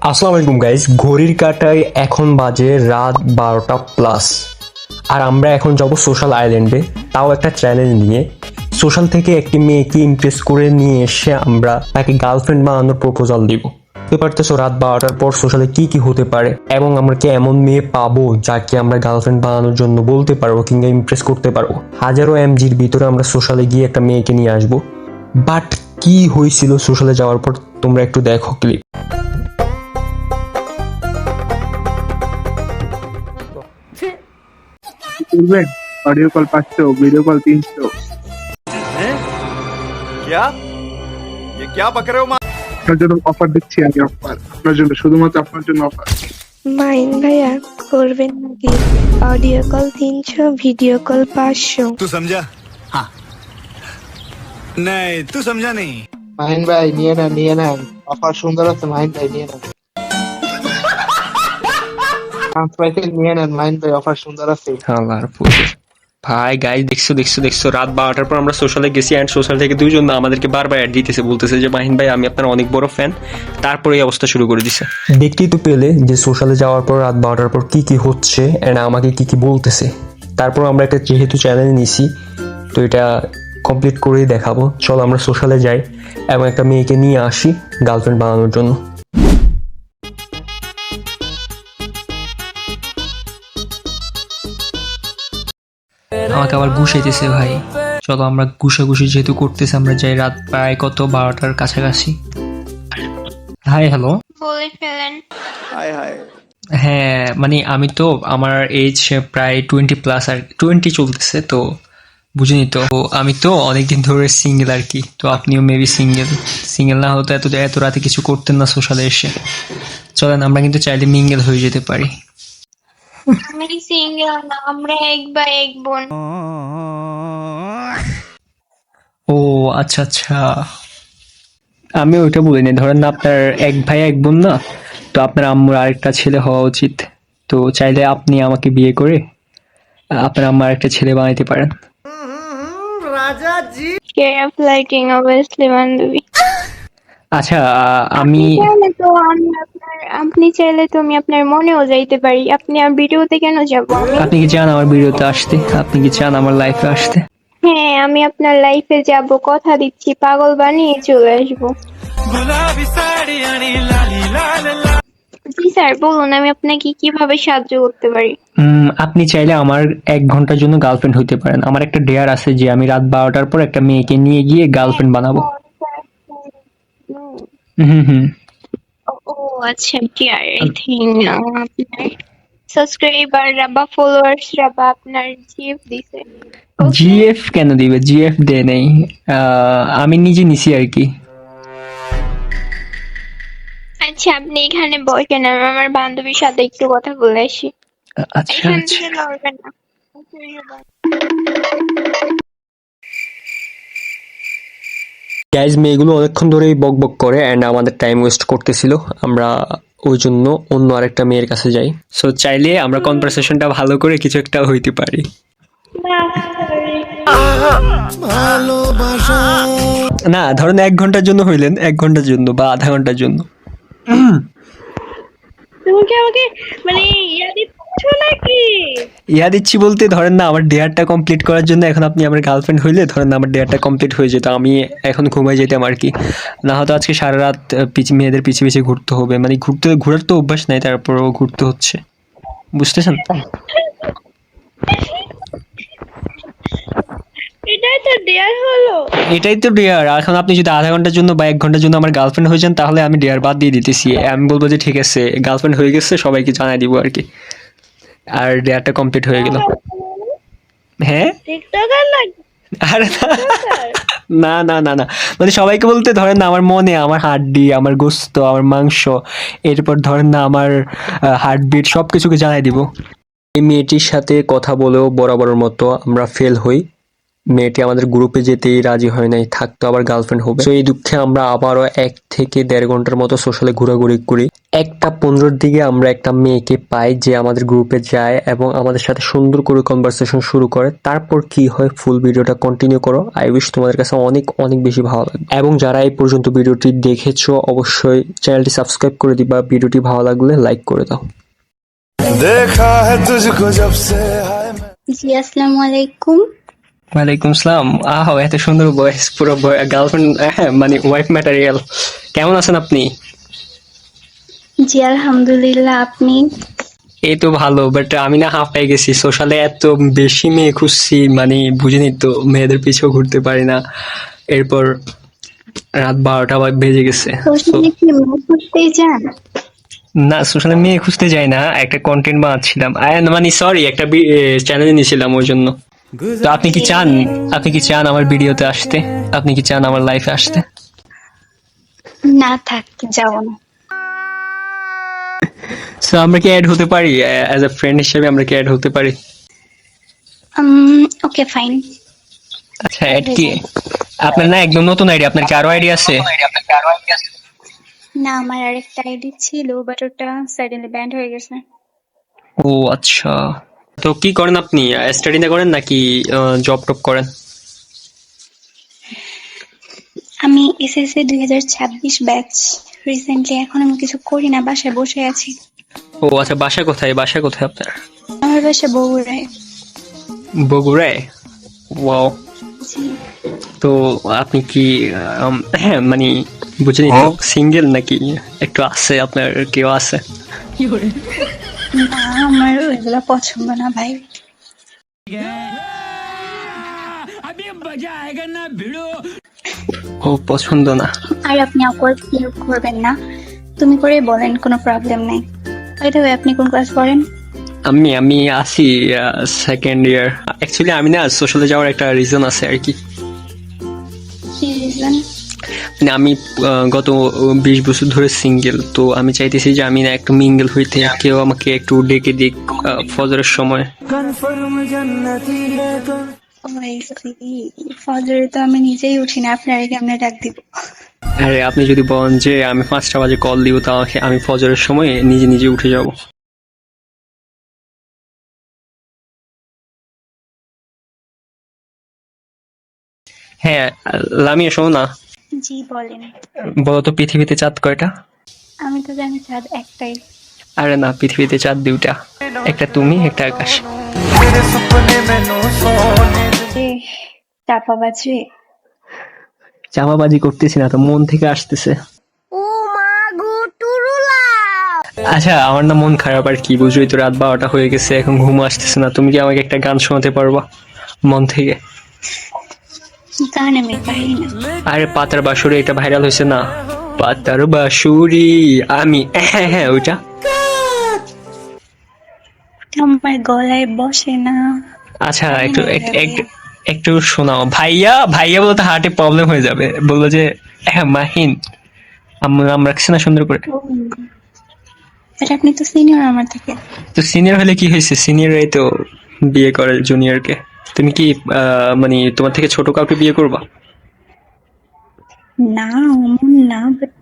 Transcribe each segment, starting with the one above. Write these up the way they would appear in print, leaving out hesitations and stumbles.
আসসালামু আলাইকুম গাইস, ঘড়ির কাঁটায় এখন বাজে রাত 12টা+। আর আমরা এখন যাব সোশ্যাল আইল্যান্ডে, তাও একটা চ্যালেঞ্জ নিয়ে। সোশ্যাল থেকে একটি মেয়েকে ইমপ্রেস করে নিয়ে এসে আমরা তাকে গার্লফ্রেন্ড বানানোর প্রপোজাল দিব। বুঝতে পারতেছো রাত 12টার পর সোশ্যালে কি কি হতে পারে, এবং আমরা কি এমন মেয়ে পাবো যাকে আমরা গার্লফ্রেন্ড বানানোর জন্য বলতে পারবো কিংবা ইমপ্রেস করতে পারবো। হাজারো এমজির ভিতরে আমরা সোশ্যালে গিয়ে একটা মেয়েকে নিয়ে আসবো। বাট কি হয়েছিল সোশ্যালে যাওয়ার পর তোমরা একটু দেখো ক্লিপ। করবেন অডিও কল 500 ভিডিও কল 300 क्या ये क्या बक रहे हो माँ? আপনার জন্য অফার দিচ্ছি আমি। অফার আপনার জন্য, শুধুমাত্র আপনার জন্য অফার। মাইন ভাইয়া করবেন নাকি? Audio call 300 video call 500। तू समझा? हाँ नहीं तू समझा नहीं। মাহিন ভাই নিয়ে নেন অফার সুন্দর আছে। মাহিন ভাই নিয়ে নেন, নিয়ে নেন মাহিন ভাই, অফার সুন্দর আছে। ভাই গাইস, দেখছো রাত 12টার পর আমরা সোশ্যালে গেছি, অ্যান্ড সোশ্যাল থেকে দুইজন আমাদেরকে বারবার অ্যাড দিতেছে, বলতেছে যে মাহিন ভাই আমি আপনার অনেক বড় ফ্যান। তারপরে এই অবস্থা শুরু করে দিছে। দেখতেই তো পেলে যে সোশ্যালে যাওয়ার পর রাত 12টার পর কি কি হচ্ছে, অ্যান্ড আমাকে কি কি বলতেছে। তারপর আমরা একটা যেহেতু চ্যালেঞ্জ নিছি, তো এটা কমপ্লিট করেই দেখাবো। চলো আমরা সোশ্যালে যাই এবং একটা মেয়েকে নিয়ে আসি গার্লফ্রেন্ড বানানোর জন্য। আমাকে আবার ঘুষাইতেছে ভাই। চলো আমরা ঘুষাঘুষি যেহেতু করতেছি, আমরা যাই। রাত প্রায় কত 12টার কাছাকাছি। হাই হ্যালো, বলে ফেলেন। हाय हाय হ্যাঁ মানে আমি তো, আমার এজ প্রায় 20+, আর 20 চলতেছে, তো বুঝিনি তো। আমি তো অনেকদিন ধরে সিঙ্গেল আর কি। তো আপনিও মেবি সিঙ্গেল না হতো এত রাতে কিছু করতেন না সোশ্যালে এসে। চলেন আমরা কিন্তু চাইলে মিঙ্গেল হয়ে যেতে পারি। আমি সিঙ্গেল না, আমরা এক ভাই এক বোন। ও আচ্ছা আচ্ছা, আমি ওইটা বলিনি। ধরেন না আপনার এক ভাই এক বোন না, তো আপনার আম্মুর আরেকটা ছেলে হওয়া উচিত। তো চাইলে আপনি আমাকে বিয়ে করে আপনার আম্মার একটা ছেলে বানাইতে পারেন। কেয়ার অফ লাইটিং অবভিয়াসলি বান্ধবী। আচ্ছা আমি আপনি চাইলে তো আমি আপনার মনেও যাইতে পারি। আপনি আর ভিডিওতে কেন যাবো? আপনি কি চান আমার ভিডিওতে আসতে? আপনি কি চান আমার লাইফে আসতে? হ্যাঁ, আমি আপনার লাইফে যাব, কথা দিচ্ছি। পাগল বানিয়ে চলে আসবো। জি স্যার, বলুন আমি আপনাকে কিভাবে সাহায্য করতে পারি? আপনি চাইলে আমার 1 ঘন্টার জন্য গার্লফ্রেন্ড হইতে পারেন। আমার একটা ডেয়ার আছে যে আমি রাত 12টার পর একটা মেয়েকে নিয়ে গিয়ে গার্লফ্রেন্ড বানাবো। হুম। ও আচ্ছা, ডিয়ার, আই থিংক আপনার সাবস্ক্রাইবার বা ফলোয়ার্স বা আপনার জিএফ দিছে। জিএফ কেন দিবে? জিএফ দে নেই, আমি নিজে নিছি আর কি। আচ্ছা, আপনি এখানে বসেন, আমি আমার বান্ধবীর সাথে একটু কথা বলে আসি। আচ্ছা এখান আচ্ছা। থেকে লড়বেন না। গাইজ, মেয়েগুলো অনেকক্ষণ ধরেই বক বক করে অ্যান্ড আমাদের টাইম ওয়েস্ট করতেছিল। আমরা ওই জন্য অন্য আরেকটা মেয়ের কাছে যাই। সো চাইলে আমরা কনভারসেশনটা ভালো করে কিছু একটা হইতে পারি। না ধরেন 1 ঘন্টার জন্য হইলেন, 1 ঘন্টার জন্য বা আধা ঘন্টার জন্য। তুমি কি আমাকে মানে ইয়া দিচ্ছ নাকি? ইহা দিচ্ছি বলতে ধরেন না আমার ডেয়ারটা কমপ্লিট করার জন্য। এখন আপনি আমার গার্লফ্রেন্ড হইলে ধরেন না আমার ডেয়ারটা কমপ্লিট হয়ে যেত, আমি এখন ঘুমাই যেতাম আর কি। না হয়তো আজকে সারা রাত মেয়েদের পিছিয়ে ঘুরতে হবে। মানে ঘোরার তো অভ্যাস নাই, তারপরেও ঘুরতে হচ্ছে, বুঝতেছেন? এটাই তো ডেয়ার হলো। এটাই তো ডেয়ার। এখন আপনি যদি আধা ঘন্টার জন্য বা 1 ঘন্টার জন্য আমার গার্লফ্রেন্ড হয়ে যান, তাহলে আমি ডেয়ার বাদ দিয়ে দিতেছি। আমি বলবো যে ঠিক আছে, গার্লফ্রেন্ড হয়ে গেছে, সবাইকে জানাই দিব আর কি। আর ডেয়ারটা কমপ্লিট হয়ে গেল। হ্যাঁ, টিকটকার লাগে? আরে না না না না, মানে সবাইকে বলতে ধরেন না আমার মনে, আমার হাড্ডি, আমার গোস্ত, আমার মাংস, এরপর ধরেন না আমার হার্টবিট, সব কিছুকে জানাই দিব। এই মেয়েটির সাথে কথা বলেও বরাবরের মতো আমরা ফেল হই। মেয়েটি আমাদের গ্রুপে যেতেই রাজি হয় নাই, থাকতো আবার গার্লফ্রেন্ড হবে। তো এই দুঃখে আমরা আবারও 1 থেকে 1.5 ঘন্টার মতো সোশ্যালে ঘোরাঘুরি করি। 1:15 দিকে আমরা একটা মেয়েকে পাই যে আমাদের গ্রুপে যায় এবং আমাদের সাথে সুন্দর করে কনভারসেশন শুরু করে। তারপর কি হয় ফুল ভিডিওটা কন্টিনিউ করো। আই উইশ তোমাদের কাছে অনেক অনেক বেশি ভালো লাগবে। এবং যারা এই পর্যন্ত ভিডিওটি দেখেছো অবশ্যই চ্যানেলটি সাবস্ক্রাইব করে দিবা। ভিডিওটি ভালো লাগলে লাইক করে দাও। देखा है तुझको जब से हाय জি আসসালামু আলাইকুম। ওয়ালাইকুম আসসালাম। এত সুন্দর ভয়েস, পুরো গার্লফ্রেন্ড, মানে ওয়াইফ ম্যাটেরিয়াল। কেমন আছেন আপনি? জি আলহামদুলিল্লাহ, আপনি? এই তো ভালো, বাট আমি না হাঁপাই গেছি। সোশ্যালে এত বেশি মেয়ে খুঁজছি, মানে বুঝিনি তো, মেয়েদের পিছু ঘুরতে পারি না। এরপর রাত 12টা বেজে গেছে। সোশ্যালে কি মেয়ে খুঁজতেই যান? না, সোশ্যালে মেয়ে খুঁজতে যাই না, একটা কন্টেন্ট বানাচ্ছিলাম, মানে সরি, একটা চ্যানেলে নিয়েছিলাম ওই জন্য। তো আপনি কি চান আমার ভিডিওতে আসতে? আপনি কি চান আমার লাইফে আসতে? না থাক, যাও না। সো আমরা কি অ্যাড হতে পারি? অ্যাজ এ ফ্রেন্ড হিসেবে আমরা কি অ্যাড হতে পারি? Okay fine. আচ্ছা, অ্যাড কি আপনার না একদম নতুন আইডি? আপনার কি আরো আইডি আছে? না, আমার আরেকটা আইডি ছিল, বাট ওটা সাডেনলি ব্যান্ড হয়ে গেছে। ও আচ্ছা, তো কি করেন আপনি? স্টাডি না করেন নাকি জব টপ করেন? আমি এসএসসি 2026 ব্যাচ। রিসেন্টলি এখন আমি কিছু করি না, বাসায় বসে আছি। ও আচ্ছা, বাসা কোথায় আপনার? আমার বাসা বগুড়ায়। বগুড়ায়? ওয়াও। জি। তো আপনি কি হ্যাঁ, মানে বুঝিনি তো, সিঙ্গেল নাকি একটু আছে, আপনার কেউ আছে? না, আমার ওইগুলো পছন্দ না ভাই। ও পছন্দ না? আর আপনি অকওয়ার্ড ফিল করবেন না, তুমি করে বলেন, কোনো প্রবলেম নাই। বাইরে আপনি কোন ক্লাস পড়েন? আমি আছি সেকেন্ড ইয়ার। অ্যাকচুয়ালি আমি না সোশ্যালে যাওয়ার একটা রিজন আছে আর কি। কি রিজন? মানে আমি গত 20 বছর ধরে সিঙ্গেল, তো আমি চাইতেছি যে আমি না একটু মিঙ্গেল হইতে, কেউ আমাকে একটু ডেকে দিক ফজরের সময়। ফজরে তো আমি নিজেই উঠি না, আপনারা কেমনে ডাক দিব? আরে আপনি যদি বলেন যে আমি 5টা বাজে কল দিব, তাহলে আমি ফজরের সময় নিজে নিজে উঠে যাব। হ্যাঁ লামিয়া, শোনো না, জি বলেন। বলো তো পৃথিবীতে চাঁদ কয়টা? আমি তো জানি চাঁদ একটাই। আরে না, পৃথিবীতে চাঁদ 2টা, একটা তুমি, একটা আকাশ। চাপাবাজ রে। চাপাবাজি করতেছি না তো, মন থেকে আসতেছে। আচ্ছা, আমার না মন খারাপ আর কি, বুঝোই তো, রাত 12টা হয়ে গেছে, এখন ঘুম আসতেছে না। তুমি কি আমাকে একটা গান শোনাতে পারবা মন থেকে? গান আমি পারি না। আরে পাতার বাঁশুরি, এটা ভাইরাল হয়েছে না, পাতার বাঁশুরি আমি, হ্যাঁ হ্যাঁ ওইটা। আমার গলায় বসে না। আচ্ছা, একটু শোনাও। ভাইয়া বলতে হার্টে প্রবলেম হয়ে যাবে, বললো যে হ্যাঁ মাহিন, নাম রাখছে না সুন্দর করে। বাট আপনি তো সিনিয়র আমার থেকে। তো সিনিয়র হলে কি হয়েছে, সিনিয়রই তো বিয়ে করে জুনিয়রকে। তুমি কি মানে তোমার থেকে ছোট কাউকে বিয়ে করবা? না, অমন না, বাট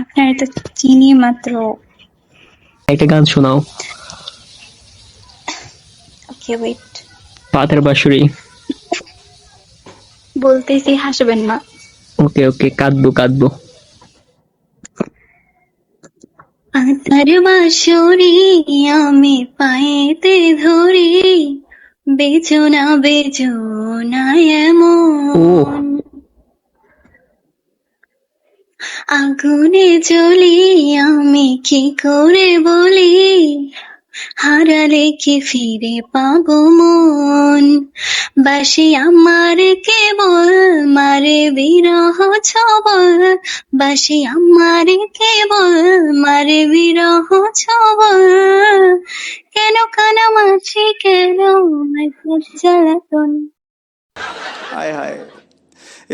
আপনার তো চিনি মাত্র। একটা গান শোনাও। ওকে ওয়েট, পাতার বাঁশুরি বলতেছি, হাসবেন না। ওকে কাঁদবো। পাতার বাঁশুরি আমি পায়েতে ধরি, বেজো না এমন, আগুনে জ্বলি আমি কি করে বলি, হারালে কি ফিরে পাবো মন, বাসি আমার কেবল মারে বিরহ ছবল, বাসি আমার কেবল মারে বিরহ ছবল, কেন কানামাছি, কেন জ্বালাতন। हाय हाय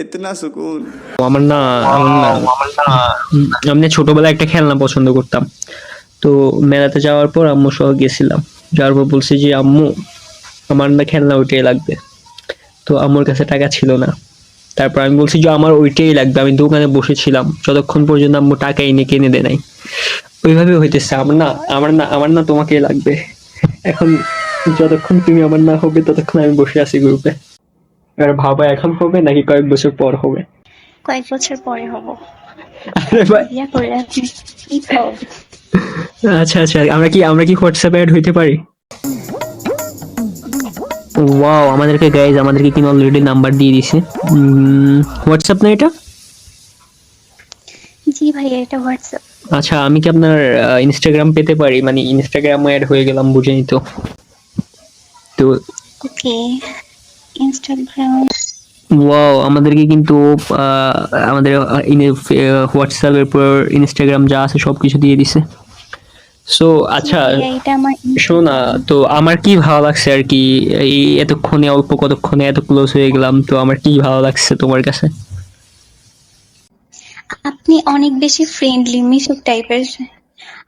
इतना सुकून। আমার না আমি ছোটবেলায় একটা খেলনা পছন্দ করতাম। তো মেলাতে যাওয়ার পর আম্মু সহ গেছিলাম, যাওয়ার পর বলছি যে আম্মু আমার না খেলনা ওইটাই লাগবে। তো আম্মুর কাছে টাকা ছিল না। তারপর আমি বলছি যে আমার ওইটাই লাগবে, আমি দোকানে বসেছিলাম যতক্ষণ পর্যন্ত আম্মু টাকা এনে কিনে দেয় নাই। ওইভাবে হইতেছে, আমার না তোমাকেই লাগবে। এখন যতক্ষণ তুমি আমার না হবে ততক্ষণ আমি বসে আছি গ্রুপে। আর ভাবা এখন হবে নাকি কয়েক বছর পর হবে? কয়েক বছর পরে হব। আরে ভাই, বিয়ে করে আপনি কি খাও? আচ্ছা আচ্ছা, আমরা কি হোয়াটসঅ্যাপে অ্যাড হইতে পারি? ওয়াও, আমাদেরকে কিন্তু অলরেডি নাম্বার দিয়ে দিছে। হোয়াটসঅ্যাপ না এটা? জি ভাইয়া, এটা হোয়াটসঅ্যাপ। আচ্ছা, আমি কি আপনার ইনস্টাগ্রাম পেতে পারি? মানে ইনস্টাগ্রামে অ্যাড হয়ে গেলাম, বুঝেনি তো। তো ওকে, ইনস্টাগ্রাম। ওয়াও, আমাদেরকে কিন্তু আমাদের হোয়াটসঅ্যাপের পর ইনস্টাগ্রাম যা আছে সবকিছু দিয়ে দিছে। সো আচ্ছা এটা আমার শোনা, তো আমার কি ভালো লাগছে আর কি, এই এতক্ষণে অল্প কতক্ষণে এত ক্লোজ হয়ে গেলাম, তো আমার কি ভালো লাগছে তোমার কাছে? আপনি অনেক বেশি ফ্রেন্ডলি, মিশুক টাইপের।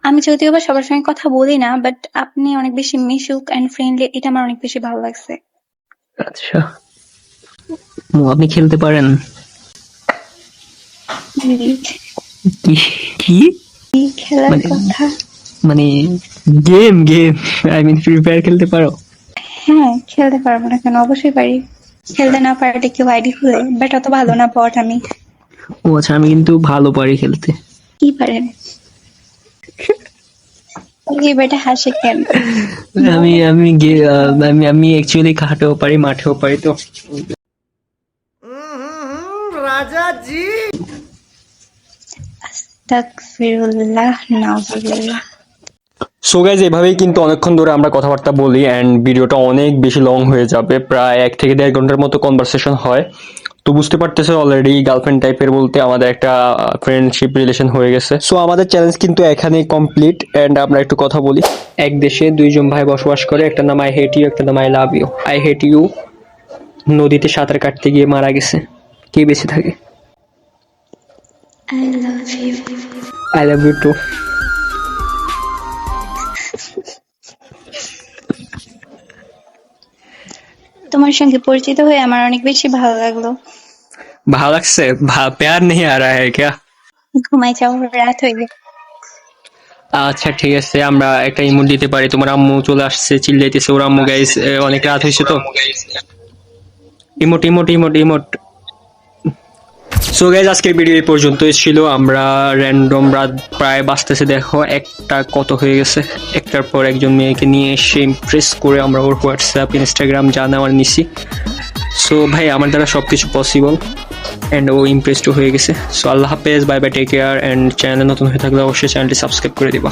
আমি যদিও বা সবার সঙ্গে কথা বলি না, বাট আপনি অনেক বেশি মিশুক এন্ড ফ্রেন্ডলি, এটা আমার অনেক বেশি ভালো লাগছে। আচ্ছা, আপনি খেলতে পারেন? কি কি কি খেলার মানে- কথা? মানে game I mean free fire খেলতে পারো? হ্যাঁ, খেলতে পারবো না কেন, অবশ্যই পারি। খেলতে না পারলে কেউ আইডি খুলে, বাট অত ভালো না বট আমি। ও আচ্ছা, আমি কিন্তু ভালো পারি খেলতে। কি পারেন? এই বেটা হাসে কেন? আমি অ্যাকচুয়ালি খাটেও পারি, মাঠেও পারি। তো আস্তাগফিরুল্লাহ, নাউজুবিল্লাহ। সো গাইজ, এভাবেই কিন্তু অনেকক্ষণ ধরে আমরা কথাবার্তা বলি অ্যান্ড ভিডিওটা অনেক বেশি লং হয়ে যাবে, প্রায় 1 থেকে 1.5 ঘন্টার মতো কনভারসেশন হয়। তো বুঝতে পারতেছো অলরেডি গার্লফ্রেন্ড টাইপের বলতে আমাদের একটা ফ্রেন্ডশিপ রিলেশন হয়ে গেছে। সো আমাদের চ্যালেঞ্জ কিন্তু এখানেই কমপ্লিট অ্যান্ড আমরা একটু কথা বলি। এক দেশে দুইজন ভাই বসবাস করে, একটা নাম আই হেট ইউ, একটা নাম I love you. I hate you নদীতে সাঁতার কাটতে গিয়ে মারা গেছে, কে বেঁচে থাকে? I love you. I love you too. তোমার সঙ্গে পরিচিত হয়ে আমার অনেক বেশি ভালো লাগলো। ভালো লাগছে? প্যার নেই আ রা হ্যায় ক্যা? ঘুমাই যাও, রাত হইবে। আচ্ছা ঠিক আছে, আমরা একটা ইমোট দিতে পারি। তোমার আম্মু চলে আসছে, চিল্লাইতেছে ওর আম্মু। গাইস, অনেক রাত হয়েছে তো। Emote emote emote emote. So guys, আজকের ভিডিও এই পর্যন্তই ছিল। আমরা র্যান্ডম রাত প্রায় বাজতেছে, দেখো একটা কত হয়ে গেছে। একটার পর একজন মেয়েকে নিয়ে এসে ইমপ্রেস করে আমরা ওর হোয়াটসঅ্যাপ, ইনস্টাগ্রাম যা নেওয়ার নিছি। সো ভাই, আমার দ্বারা সবকিছু পসিবল অ্যান্ড ও ইমপ্রেসড হয়ে গেছে। সো আল্লাহ হাফেজ, bye bye, take care. And চ্যানেলে নতুন হয়ে থাকলে অবশ্যই চ্যানেলটি সাবস্ক্রাইব করে দিবা।